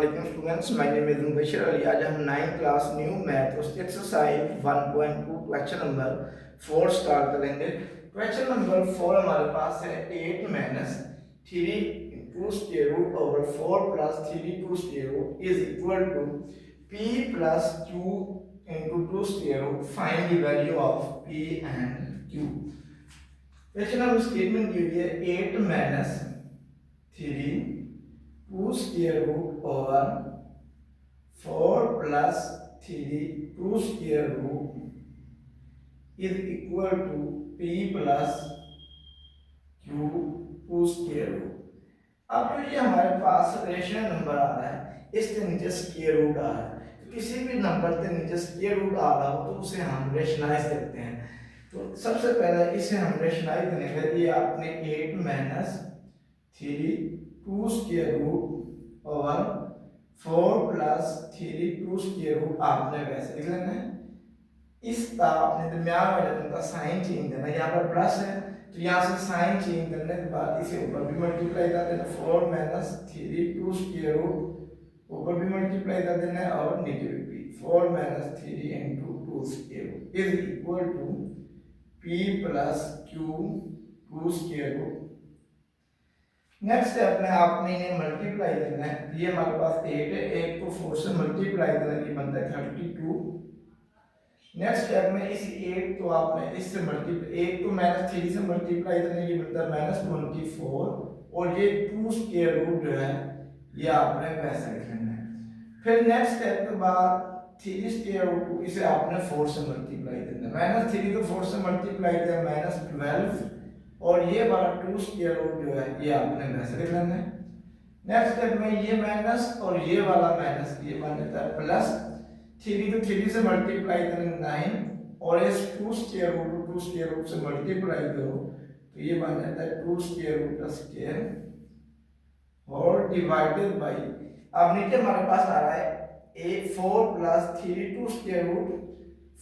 Assalamualaikum students, my name is Mubashir Ali. आज हम 9th class new math उसके exercise 1.2 question number 4 start करेंगे। Question number 4 हमारे पास है 8 minus 3 two square root over 4 plus 3 two square root is equal to p plus q into 2 square root. Find the value of p and q. Question number statement दी हुई है 8 minus 3 2 square root over 4 plus 3 2 square root is equal to p plus q 2 square root। अब जो ये हमारे पास rational number आ रहा है इसके नीचे स्क्वायर रूट आ रहा है, तो किसी भी नंबर के नीचे स्क्वायर रूट आ रहा हो तो उसे हम रेशनलाइज करते हैं। तो सबसे पहले इसे हम रेशनलाइज करेंगे। ये आपने 8 minus 3 2 square root over 4 plus 3 2 square root आपने वैसे लिख लेना है। इसका आपने दरमियान वाले उनका साइन चेंज करना है। यहाँ पर प्लस है तो यहाँ से साइन चेंज करने के बाद इसे ऊपर भी मल्टीप्लाई कर देना। 4 माइनस 3 2 स्क्वायर रूट ऊपर भी मल्टीप्लाई कर देना है और नीचे भी 4 minus 3 into 2 square root is equal to p plus q 2 square root. Next step में आपने इन्हें मल्टीप्लाई करना है। ये हमारे पास 8 है, 1 को 4 से मल्टीप्लाई करना ये बनता है 32। नेक्स्ट स्टेप में इस 8 को आपने इससे मल्टीप्लाई 1 को माइनस 3 से मल्टीप्लाई करना ये बनता है माइनस 24 और ये 2 स्क्वायर रूट जो है ये आपने वैसे लिखना है। फिर नेक्स्ट स्टेप के बाद 3 स्क्वायर रूट इसे आपने 4 से मल्टीप्लाई करना है। माइनस 3 को 4 से मल्टीप्लाई किया माइनस 12 और ये वाला 2 स्क्वायर रूट जो है ये आपने वैसे लिख लेना है। नेक्स्ट स्टेप में ये माइनस और ये वाला माइनस ये बन जाता है प्लस 3 को 3 से मल्टीप्लाई करें 9 और इस 2 स्क्वायर रूट से मल्टीप्लाई करो तो ये बन जाता है 2 स्क्वायर रूट का स्क्वायर और डिवाइडेड बाय। अब नीचे हमारे पास आ रहा है a 4 plus 3 2 square root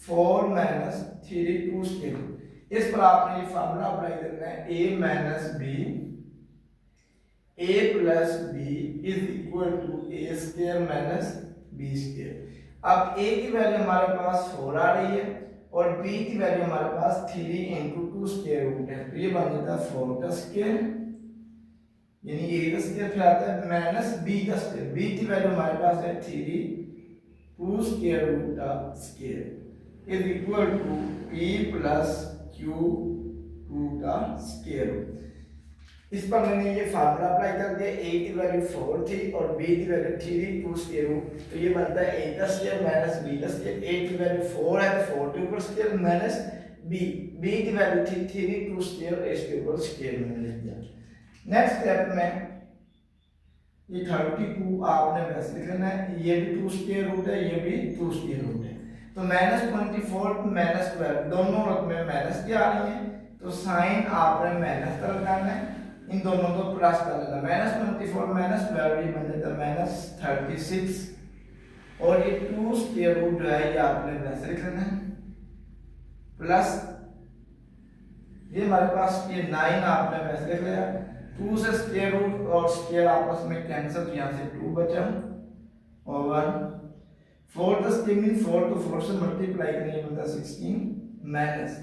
4 minus 3 2 square root. इस पर आपने ये फार्मूला अप्लाई करना है a minus b a plus b is equal to a स्क्वायर माइनस b स्क्वायर। अब a की वैल्यू हमारे पास 4 आ रही है और b की वैल्यू हमारे पास 3 इंटू 2 स्क्वायर रूट है, तो ये बन जाता है 4 का स्क्वायर यानी a का स्क्वायर फिर आता है माइनस b का स्क्वायर। b की वैल्यू हमारे पास है 3 2 स्क्वायर रूट का square is equal to p plus q 2 का स्क्वायर रूट। इस पर मैंने ये फार्मूला अप्लाई कर दिया। a की वैल्यू 4 थी और b की वैल्यू 3 2 स्क्वायर रूट, तो ये बनता है a का स्क्वायर माइनस b का स्क्वायर। a की वैल्यू 4 है तो 4 के ऊपर स्क्वायर माइनस b की वैल्यू थी 3 2 स्क्वायर इसके ऊपर स्क्वायर मैंने लिख दिया। नेक्स्ट स्टेप में ये 32 आपने वैसे लिखना है। ये भी 2 स्क्वायर रूट है ये भी 2 स्क्वायर रूट है, तो माइनस 24 माइनस 12 दोनों रकम में माइनस की आ रही है तो साइन आपने माइनस का लगाना है, इन दोनों को प्लस कर लेना। माइनस 24 माइनस 12 ये बन जाता है माइनस 36 और ये 2 स्क्वायर रूट जो है ये आपने वैसे लिख लेना है प्लस ये हमारे पास ये 9 आपने वैसे लिख लिया। 2 से स्क्वायर रूट और स्क्वायर आपस में कैंसिल तो यहाँ से 2 बचा ओवर 4 का स्क्वायर मीन 4 तो 4 से मल्टीप्लाई करने बनता 16 माइनस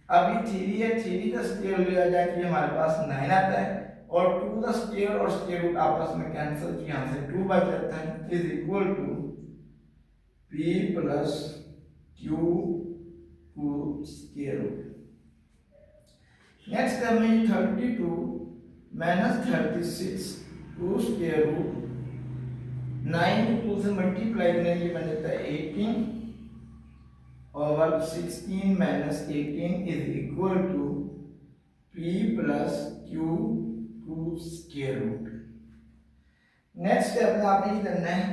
अब ये 3 है 3 का स्क्वायर लिया जाए तो ये हमारे पास 9 आता है और 2 का स्क्वायर और स्क्वायर रूट आपस में कैंसिल तो यहाँ से 2 बच जाता है is equal to p plus q 2 square root. Next है में 32 माइनस 36 2 स्क्वायर रूट 9 को 2 से मल्टीप्लाई करने ये बन जाता है 18 over 16 minus 18 is equal to p plus q 2 square root. Next step में आपने ये करना है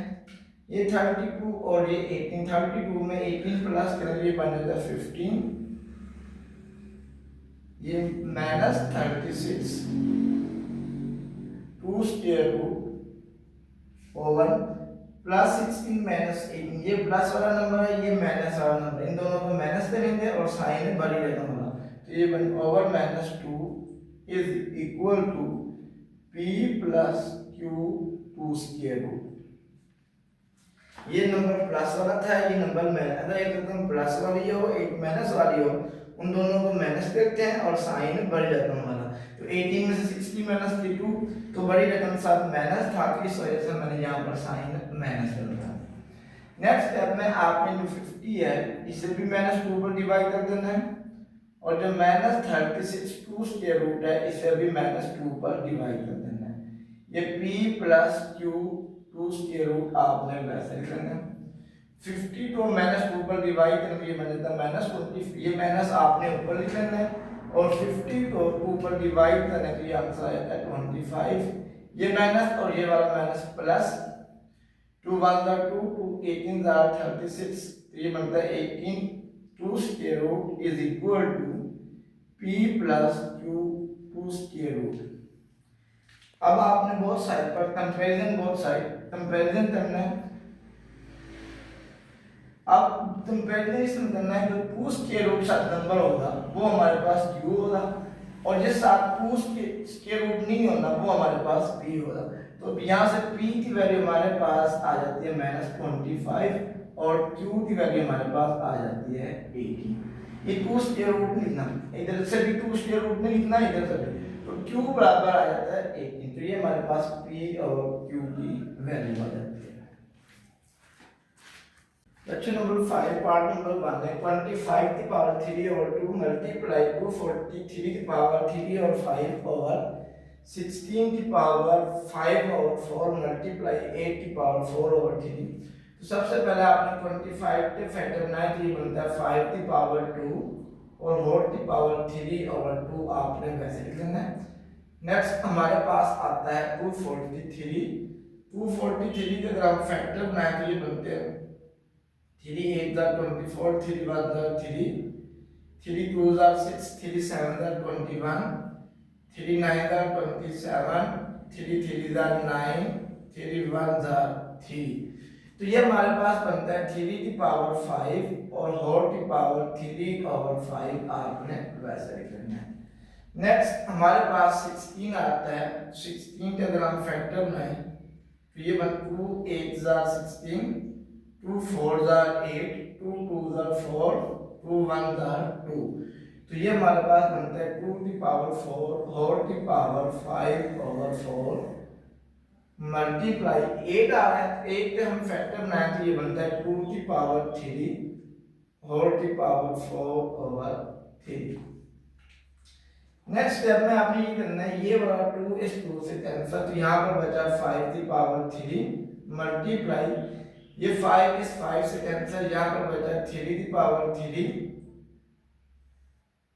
ये 32 और ये 18 32 में 18 प्लस करेंगे ये बन जाता है 15 ये minus 36 2 square root over plus 16 minus 18 ये प्लस वाला नंबर है ये माइनस वाला नंबर, इन दोनों को माइनस करेंगे और साइन बड़ी रहने वाला तो ये बन over minus 2 is equal to p plus q 2 square root. ये नंबर प्लस वाला था, ये नंबर माइनस, अगर एक रकम प्लस वाली हो एक माइनस वाली हो, उन दोनों को माइनस करते हैं और साइन बड़ी रकम वाला। तो 18 में से 60 माइनस 32, तो बड़ी रकम साथ माइनस था, तो इस वजह से मैंने यहाँ पर साइन माइनस कर दिया। नेक्स्ट स्टेप में आपने जो 50 है इसे भी माइनस 2 पर डिवाइड कर देना है, और जो माइनस 36 टू स्क्वायर रूट है इसे भी माइनस 2 पर डिवाइड कर देना है। ये p plus q two square root आपने वैसे लिख लेना है। 50 को माइनस 2 पर डिवाइड करके ये बन जाता है माइनस 20, ये माइनस आपने ऊपर लिख लेना है, और 50 को 2 पर डिवाइड करने के लिए आंसर आएगा 25। ये माइनस और ये वाला माइनस प्लस, 2 1 दा 2, 2 18 दा 36, तो ये बनता है 18 two square root is equal to p plus q two square root. अब आपने बोथ साइड पर कंपैरिजन, बोथ साइड कंपैरिजन करना है। अब कंपैरिजन इसमें करना है, जो टू स्क्वायर रूट साथ नंबर होगा वो हमारे पास q होगा, और जिस साथ टू स्क्वायर रूट नहीं होगा वो हमारे पास p होगा। तो यहाँ से p की वैल्यू हमारे पास आ जाती है -25, और q की वैल्यू हमारे पास आ जाती है 80। ये टू स्क्वायर रूट लिखना, इधर से भी टू स्क्वायर रूट नहीं लिखना, इधर से भी, तो q बराबर आ जाता है 18। तो ये हमारे पास p और q की वैल्यू आ जाती है। क्वेश्चन नंबर 5 पार्ट नंबर 1 है 25 की पावर 3 और 2 मल्टीप्लाई 243 की पावर 3 और 5 और 16 की पावर 5 और 4 मल्टीप्लाई 8 की पावर 4 और 3। तो सबसे पहले आपने 25 के फैक्टर बनाए, तो ये बनता है 5 की पावर 2 और 4 की पावर 3 और 2 आपने वैसे लिख लेना है। नेक्स्ट हमारे पास आता है 243। 243 के अगर हम फैक्टर बनाए तो ये बनते हैं 3 8 दा 24, 3 1 दा 3, 3 2 दा 6, 3 7 दा 21, 3 9 दा 27, 3 3 दा 9, 3 1 दा 3। तो ये हमारे पास बनता है 3 की पावर 5 और 4 की पावर 3 और 5 आपने वैसे लिख लेना है। नेक्स्ट हमारे पास 16 आता है। 16 के अगर हम फैक्टर बनाएं तो ये बन 2 8 दा 16, 2 4 दा 8, 2 2 दा 4, 2 1 दा 2। तो ये हमारे पास बनता है 2 की पावर 4, 4 की पावर 5 ओवर 4 मल्टीप्लाई 8 आ रहा है, 8 के हम फैक्टर बनाए तो ये बनता है 2 की पावर 3, 4 की पावर 4 ओवर 3। नेक्स्ट स्टेप में आपने ये करना है, ये वाला 2 इस 2 से कैंसिल, तो यहाँ पर बचा 5 की पावर 3 मल्टीप्लाई, ये 5 इस 5 से कैंसिल, यहाँ पर बचा 3 की पावर 3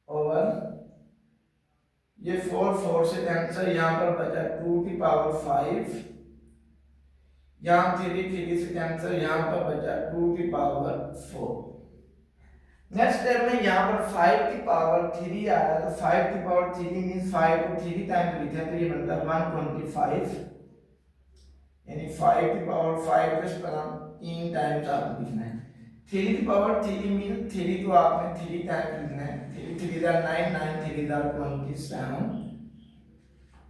ओवर ये 4 4 से कैंसिल, यहाँ पर बचा 2 की पावर 5, यहाँ 3 3 से कैंसिल, यहाँ पर बचा 2 की पावर 4। नेक्स्ट स्टेप में यहाँ पर 5 की पावर 3 आ रहा है, तो 5 की पावर 3 मींस 5 को 3 टाइम लिखते हैं, तो ये बनता है 125, यानी 5 की पावर 5 को इस तरह 3 टाइम्स आपको लिखना है। 3 की पावर 3 मीन 3 को आपने 3 टाइम्स लिखना है, 3 3 दा 9, 9 3 दा 27।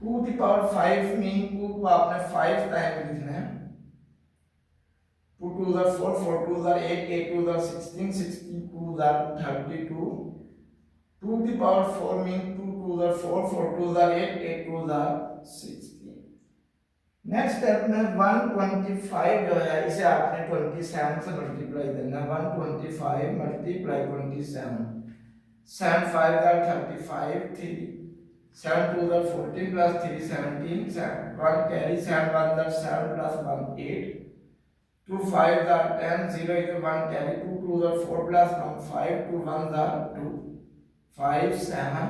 2 की पावर 5 मीन 2 को आपने 5 टाइम्स लिखना है, 2 2 दा 4, 4 2 दा 8, 8 2 दा 16, 16 2 दा 32। 2 की पावर 4 मीन 2 2 दा 4, 4 2 दा 8, 8 2 दा 16। नेक्स्ट स्टेप में 125 जो है इसे आपने 27 से मल्टीप्लाई करना है, 125 मल्टीप्लाई 27, 7 5 दा 35, 3 7 2 दा 14 प्लस 3 17, 1 कैरी 7 1 दा 7 प्लस 1 8, 2 5 दा 10, 0 इधर 1 कैरी, 2 2 दा 4 प्लस 1 5, 2 1 दा 2 5 7,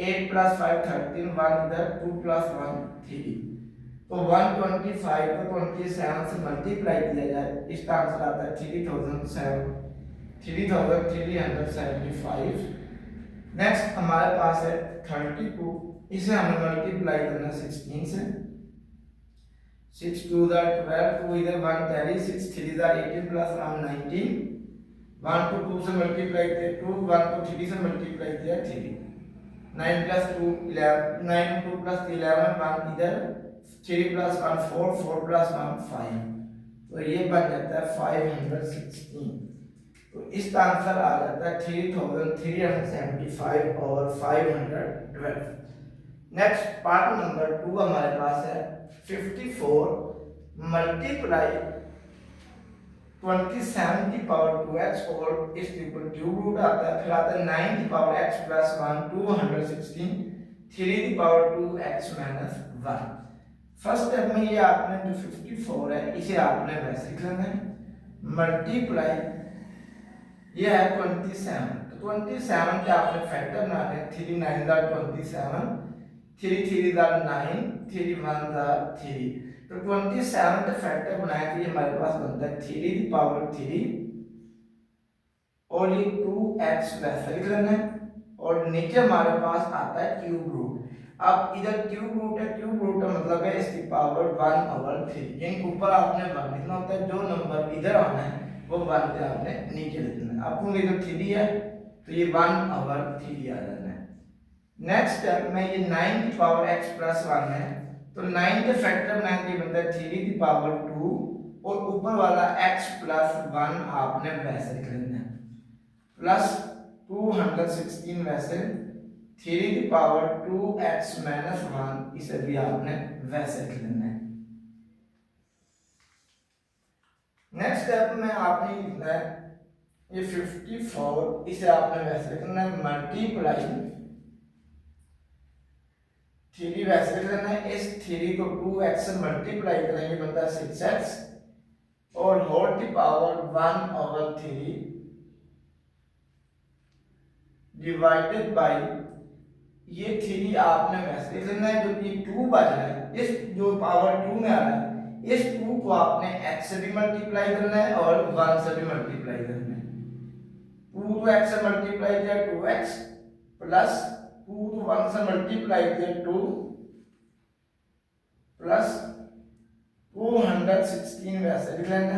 8 प्लस 5 13, 1 इधर 2 प्लस 1 3। तो 125 को 27 से मल्टीप्लाई किया जाए, इसका आंसर आता है 3375। नेक्स्ट हमारे पास है 32, इसे हमें मल्टीप्लाई करना 16 से, 6 2 दा 12, 2 इधर 1 कैरी, 6 3 दा 18 प्लस 1 19, 1 को 2 से मल्टीप्लाई किया 2, 1 को 3 से मल्टीप्लाई किया 3, 9 प्लस 2 11, 9 2 प्लस 11, 1 इधर 3 प्लस 1 4, 4 प्लस 1 5, तो ये बन जाता है 516। तो इसका आंसर आ जाता है 3375 और 512। नेक्स्ट पार्ट नंबर 2 हमारे पास है 54 मल्टीप्लाई 27 की पावर 2x और इसके ऊपर क्यूब रूट आता है, फिर आता है 9 की पावर x प्लस 1 216 3 की power 2x minus 1। First step में ये आपने जो 54 है इसे आपने वैसे लिख लेना है, मल्टीप्लाई ये है 27, तो 27 के आपने फैक्टर बनाने हैं, 3 9 27, 3 3 9, 3 1 3, तो 27 का फैक्टर बनाए तो ये हमारे पास बनता है 3 की पावर 3 और ये 2x वैसे लिख लेना है, और नीचे हमारे पास आता है क्यूब रूट। अब इधर क्यूब रूट है, क्यूब रूट का मतलब है इसकी पावर 1/3, यानी ऊपर आपने 1 लिखना होता है, जो नंबर इधर आना है वो 1 पे आपने नीचे लिखना है। आपको इधर 3 है तो ये 1/3 आ जाना है। नेक्स्ट स्टेप में ये 9 की पावर x प्लस 1 है, तो 9 के फैक्टर 9 की बनता है 3 की पावर 2 और ऊपर वाला x प्लस 1 आपने वैसे लिख लेना है, प्लस 216 वैसे 3 की पावर 2x माइनस 1 इसे भी आपने वैसे लिख लेना है। नेक्स्ट स्टेप में आपने लिखना है ये 54 इसे आपने वैसे लिखना है, मल्टीप्लाई 3 वैसे लिख लेना है, इस 3 को 2x से मल्टीप्लाई करेंगे बनता है 6x और होल की पावर 1/3 डिवाइडेड बाय ये 3 आपने वैसे लिख लेना है, जो कि 2 बच रहा है, इस जो पावर 2 में आ रहा है इस 2 को आपने x से भी मल्टीप्लाई करना है और 1 से भी मल्टीप्लाई करना है। 2 तो x से मल्टीप्लाई किया 2x प्लस 2 तो 1 से मल्टीप्लाई किया 2 प्लस 216 वैसे लिख लेना,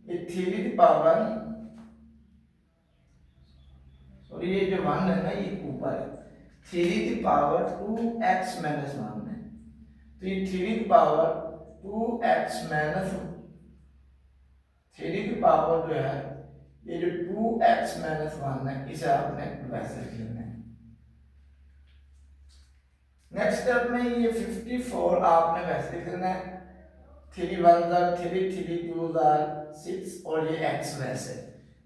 ये 3 की पावर और ये जो 1 है ना ये ऊपर है, 3 की पावर 2x माइनस 1 है, तो ये 3 की पावर 2x माइनस 3 की पावर जो है ये जो 2x माइनस 1 है इसे आपने वैसे लिख लेना है। नेक्स्ट स्टेप में ये 54 आपने वैसे लिख लेना है, 3 1 3 3 2 6 और ये x वैसे,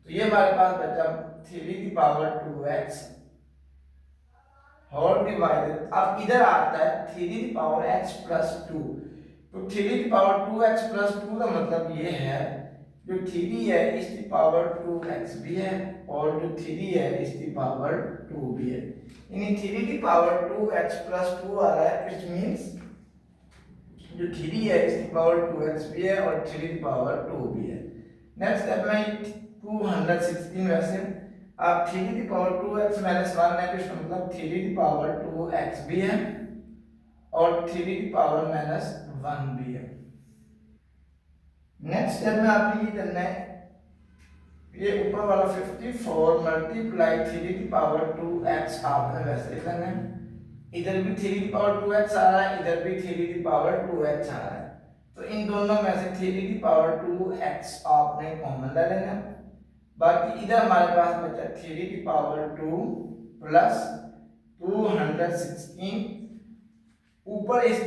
तो ये हमारे पास बचा 3 की पावर 2x होल डिवाइडेड, अब इधर आता है 3 की पावर x प्लस 2, तो 3 की पावर 2x प्लस 2 का मतलब ये है जो 3 है इसकी पावर 2x भी है और जो 3 है इसकी पावर 2 भी है, यानी 3 की पावर 2x प्लस 2 आ रहा है, इट मींस जो 3 है इसकी पावर 2x भी है और 3 की पावर 2 भी है। नेक्स्ट स्टेप में 216 वैसे आप 3 की पावर 2x माइनस 1 है, तो इसका मतलब 3 की पावर 2x भी है और 3 की पावर माइनस 1 भी है। नेक्स्ट स्टेप में आपने ये करना है, ये ऊपर वाला 54 मल्टीप्लाई 3 की पावर 2x आपने वैसे लिखना है, इधर भी 3 की पावर 2x आ रहा है, इधर भी 3 की पावर 2x आ रहा है, तो इन दोनों में से 3 की पावर 2x आपने कॉमन ले लेना, बाकी इधर हमारे पास बचा 3 की पावर 2 प्लस 216 ऊपर इस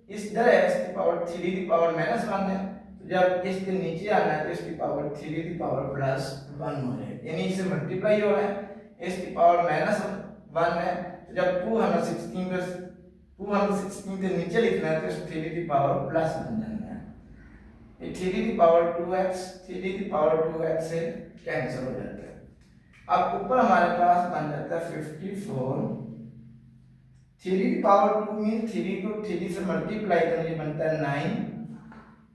इधर है इसकी पावर 3 की पावर माइनस 1 है, तो जब इसके नीचे आना है तो इसकी पावर 3 की पावर प्लस 1 हो जाएगी, यानी इसे मल्टीप्लाई हो रहा है, इसकी पावर माइनस 1 है, तो जब 216 के नीचे लिखना है तो इस 3 की पावर प्लस बन जाना है, ये 3 की पावर 2x 3 की पावर 2x से कैंसिल हो जाता है। अब ऊपर हमारे पास बन जाता है 54, 3 की पावर 2 मीन 3 को 3 से मल्टीप्लाई करने बनता है 9,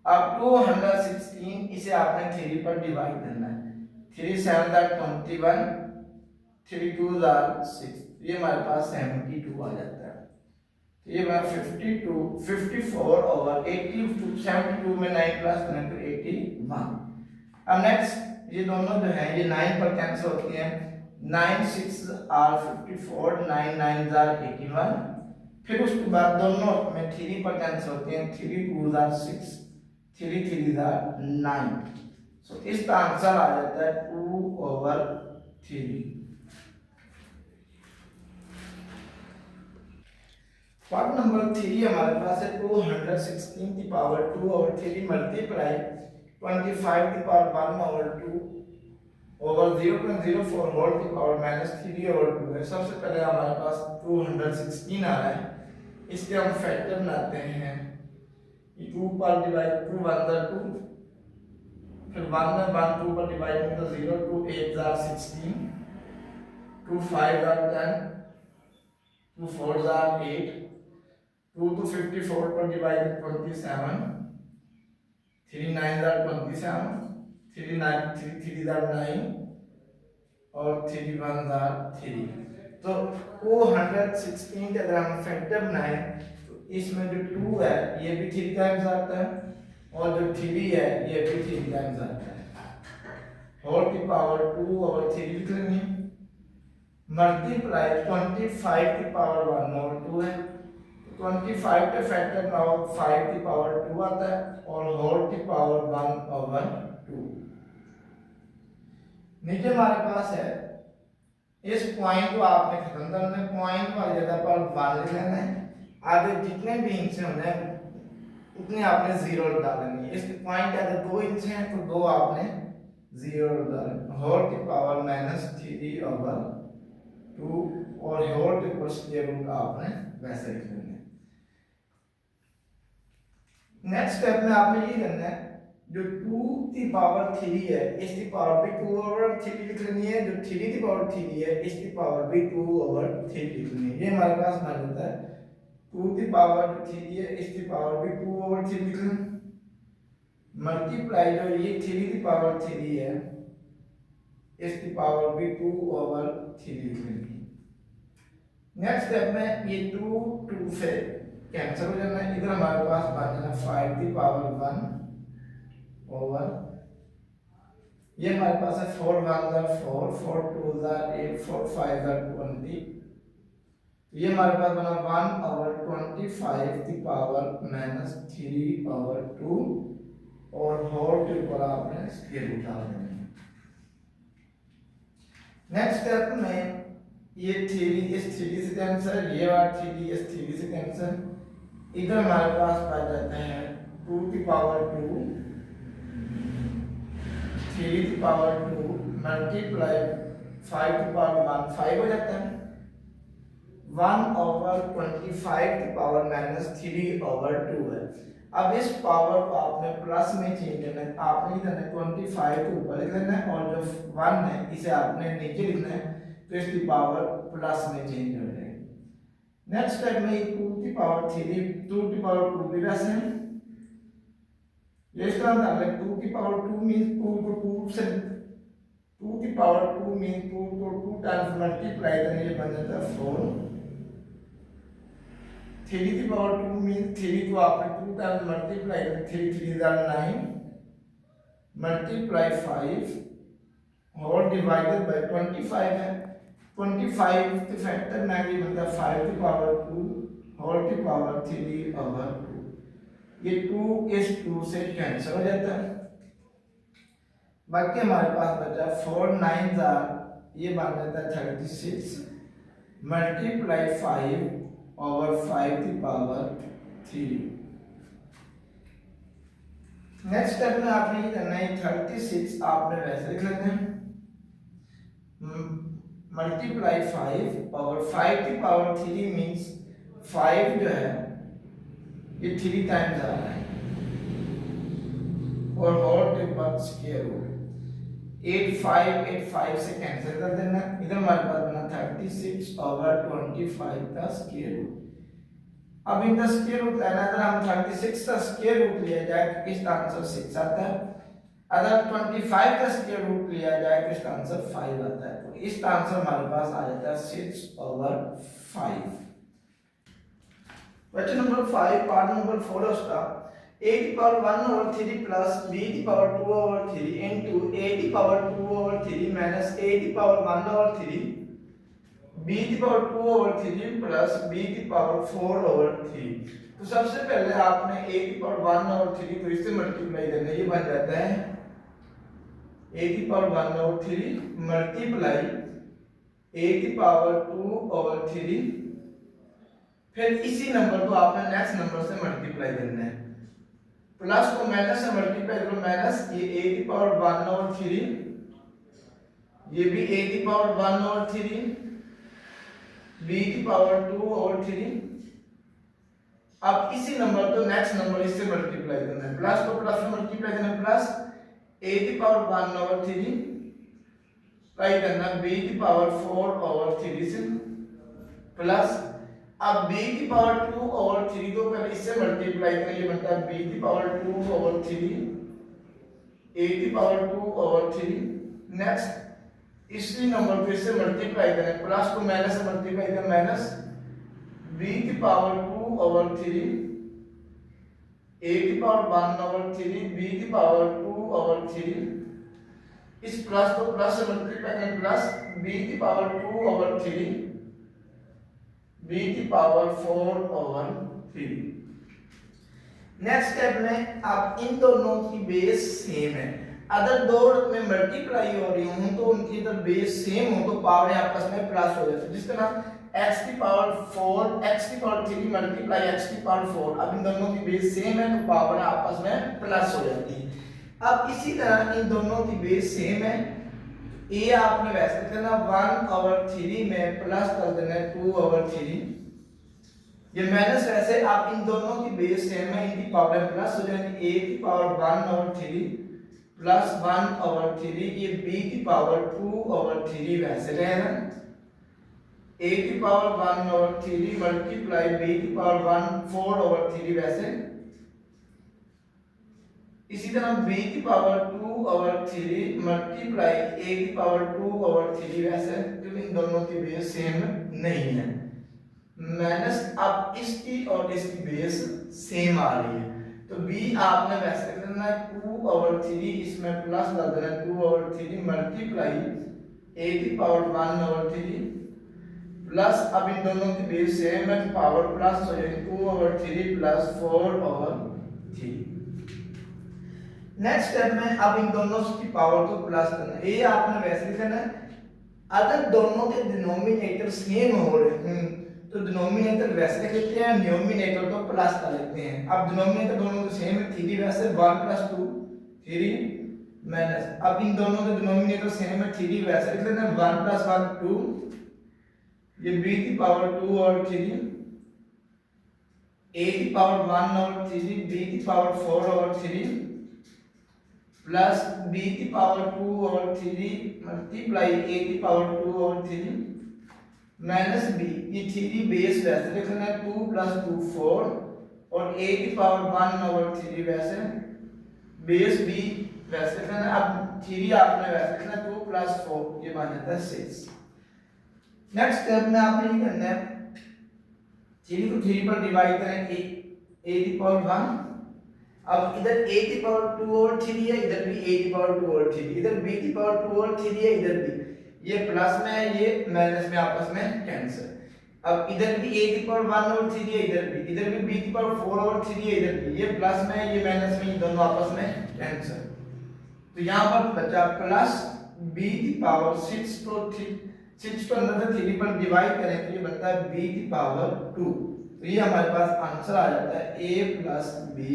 अब 216 इसे आपने 3 पर डिवाइड करना है, 3 7 21 3 2 6, ये हमारे पास 72 आ जाता है, तो ये हमारा 54 ओवर 80 72 में 9 प्लस करें तो 81। अब नेक्स्ट ये दोनों जो हैं ये 9 पर कैंसिल होती हैं, 9 6 आर 54 9 9 81, फिर उसके बाद दोनों में 3 पर कैंसिल होती हैं, 3 2 6 3 3 9। सो इसका आंसर आ जाता है 2/3। पार्ट नंबर 3 हमारे पास है 216 की पावर 2/3 मल्टीप्लाई 25 की पावर 1/2 ओवर 0.04 होल की पावर -3/2 है। सबसे पहले हमारे पास 216 आ रहा है, इसके हम फैक्टर बनाते हैं। ये 2 पर डिवाइड 2 1 2, फिर 1 में 1 2 पर डिवाइड में तो 0 2 8 16, 2 5 10, 2 4 8, 2 to 54 पर डिवाइड 27, 3 9 27, 3 9 3 3 9 और 3 1 3। तो 216 के अगर हम फैक्टर बनाए तो इसमें जो 2 है ये भी 3 टाइम्स आता है और जो 3 है ये भी 3 टाइम्स आता है। होल की पावर 2 और 3 लिख लेंगे, मल्टीप्लाई 25 की पावर 1 और 2 है। 25 के फैक्टर में 5 की पावर 2 आता है और होल की पावर 1/2। नीचे हमारे पास है, इस पॉइंट को आपने खत्म करना है, पॉइंट वाली जगह पर 1 लिख लेना है, आगे जितने भी इंच होने हैं उतने आपने 0 डालनी है। इस पॉइंट के अगर 2 इंच हैं तो 2 आपने 0 डालना। होल की पावर -3/2 और होल के स्क्वायर रूट आपने वैसे लिख लेना है। नेक्स्ट स्टेप में आपने ये करना है, जो 2 की पावर 3 है इसकी पावर भी 2/3 लिख लेनी है, जो 3 की पावर 3 है इसकी पावर भी 2/3 लिख लेनी है। ये हमारे पास मान लेता है 2 की पावर 3 है इसकी पावर भी 2/3 लिख लें, मल्टीप्लाई जो ये 3 की पावर 3 है इसकी पावर भी 2/3 लिख लेनी है। नेक्स्ट स्टेप में ये 2 2 से कैंसिल हो जाना है, इधर हमारे पास बच जाना 5 की पावर 1 ओवर, ये हमारे पास है 4 1 4, 4 2 8, 4 5 20, ये हमारे पास बना 1/25 की पावर -3/2 और होल के ऊपर आपने स्क्वायर रूट डाल देना है। नेक्स्ट स्टेप में ये 3 इस 3 से कैंसिल, ये वाला 3 इस 3 से कैंसिल, इधर हमारे पास बच जाते हैं 2 की पावर 2, 3 की पावर 2 मल्टीप्लाई 5 की पावर 1, 5 हो जाता है, 1/25 की पावर -3/2 है। अब इस पावर को आपने प्लस में चेंज करना है, आपने इधर 25 को ऊपर लिख लेना है और जो 1 है इसे आपने नीचे लिखना है, तो इसकी पावर प्लस में चेंज हो जाएगी। नेक्स्ट स्टेप में 2 की पावर 3, 2 की पावर 2 भी वैसे है, इस तरह कर ले, 2 की पावर 2 मींस 2 को 2 से 2 की पावर 2 मींस 2 को 2 टाइम्स मल्टीप्लाई करें, ये बन जाता है 4। 3 की पावर 2 मींस 3 को आपने 2 टाइम्स मल्टीप्लाई करें, 3 3 9 मल्टीप्लाई 5 होल डिवाइडेड बाय 25 है। 25 के फैक्टर में ये बनता है 5 की पावर 2 होल की पावर 3/2। ये 2 इस 2 से कैंसिल हो जाता है, बाकी हमारे पास बचा 4 9 ये बन जाता है 36 मल्टीप्लाई 5/5 की पावर 3। नेक्स्ट स्टेप में आपने ये करना है 36 आपने वैसे लिख लेते हैं, मल्टीप्लाई 5/5 की पावर 3 मींस 5 जो है ये 3 टाइम्स आ रहा है और होल के बाद स्क्वायर रूट 8 से कैंसिल कर देना, इधर हमारे पास बना 36/25 का स्क्वायर रूट। अब इनका स्क्वायर रूट लेना है, अगर हम 36 का स्क्वायर रूट लिया जाए तो इसका आंसर 6 आता है, अगर 25 का स्क्वायर रूट लिया जाए तो इसका आंसर 5 आता है, तो इसका आंसर हमारे पास आ जाता है 6/5। क्वेश्चन नंबर 5 पार्ट नंबर 4 है उसका, a की पावर 1/3 प्लस b की पावर 2/3 इनटू a की पावर 2/3 माइनस a की पावर 1/3 b की पावर 2/3 प्लस b की पावर 4/3। तो सबसे पहले आपने a की पावर 1/3 को इससे मल्टीप्लाई करना है, ये बन जाता है a की पावर 1/3 मल्टीप्लाई a की पावर 2/3, फिर इसी नंबर को आपने नेक्स्ट नंबर से मल्टीप्लाई करना है। प्लस को माइनस से मल्टीप्लाई करो, माइनस ये a की पावर 1/3, ये भी a की पावर 1/3, b की पावर 2/3। अब इसी नंबर को नेक्स्ट नंबर इससे मल्टीप्लाई करना है, प्लस को प्लस से मल्टीप्लाई करना है, प्लस a की पावर 1/3 ट्राई करना b की पावर 4/3 से, प्लस अब b की पावर 2/3 को पहले इससे मल्टीप्लाई करें, ये बनता है b की पावर 2/3 a की पावर 2/3। नेक्स्ट इसी नंबर को इससे मल्टीप्लाई करें, प्लस को माइनस से मल्टीप्लाई करें, माइनस b की पावर 2/3 a की पावर 1/3 b की पावर 2/3। इस प्लस को प्लस से मल्टीप्लाई करें, प्लस b की पावर 2/3 b की पावर 4/3। नेक्स्ट स्टेप में अब इन दोनों की बेस सेम है, अगर दो में मल्टीप्लाई हो रही हूं तो उनकी अगर बेस सेम हो तो पावर आपस में प्लस हो जाती है। जिस तरह x की पावर 4 x की पावर 3 मल्टीप्लाई x की पावर 4, अब इन दोनों की बेस सेम है तो पावर आपस में प्लस हो जाती है। अब इसी तरह इन दोनों की बेस सेम है, ये आपने वैसे करना 1/3 में प्लस कर देना है 2/3, ये माइनस वैसे आप इन दोनों की बेस सेम है, इनकी पावर प्लस हो जाएगी, a की पावर 1/3 प्लस 1/3, ये b की पावर 2/3 वैसे रहेगा, a की पावर 1/3 मल्टीप्लाई b की पावर 4/3 वैसे, इसी तरह b की पावर 2/3 मल्टीप्लाई a की पावर 2/3 वैसे, क्योंकि इन दोनों की बेस सेम नहीं है। माइनस अब इसकी और इसकी बेस सेम आ रही है तो b आपने वैसे करना है 2/3, इसमें प्लस लगा देना है 2/3 मल्टीप्लाई a की पावर 1/3 प्लस, अब इन दोनों की बेस सेम है तो पावर प्लस हो जाएगी 2/3 प्लस 4/3। नेक्स्ट स्टेप में अब इन दोनों की पावर को प्लस करना है, ये आपने वैसे करना है। अगर दोनों के डिनोमिनेटर सेम हो रहे हैं तो डिनोमिनेटर वैसे लिख लेते हैं, न्यूमिनेटर को प्लस कर लेते हैं। अब डिनोमिनेटर दोनों के सेम है, 3 वैसे 1 + 2 3 माइनस, अब इन दोनों के डिनोमिनेटर सेम है, 3 वैसे लिख लेते हैं, 1 + 1 2, ये b की पावर 2/3 a की पावर 1/3 b की पावर 4/3 प्लस b की पावर 2/3 मल्टीप्लाई a की पावर 2/3 माइनस b, ये 3 बेस वैसे लिखना है 2 + 2 4 और a की पावर 1/3 वैसे, बेस b वैसे लिखना है। अब 3 आपने वैसे लिखना है 2 + 4, ये बन जाता है 6। नेक्स्ट स्टेप में आपने ये करना है, 3 को 3 पर डिवाइड करें, a की पावर 1, अब इधर a की पावर 2/3 है, इधर भी a की पावर 2/3, इधर b की पावर 2/3 है, इधर भी, ये प्लस में है, ये माइनस में, आपस में कैंसिल। अब इधर भी a की पावर 1/3 है, इधर भी b की पावर 4/3 है, इधर भी, ये प्लस में है, ये माइनस में, ये दोनों आपस में कैंसिल। तो यहाँ पर बचा प्लस b की पावर 6 को अंदर से 3 पर डिवाइड करें तो ये बनता है b की पावर 2। तो ये हमारे पास आंसर आ जाता है a + b²।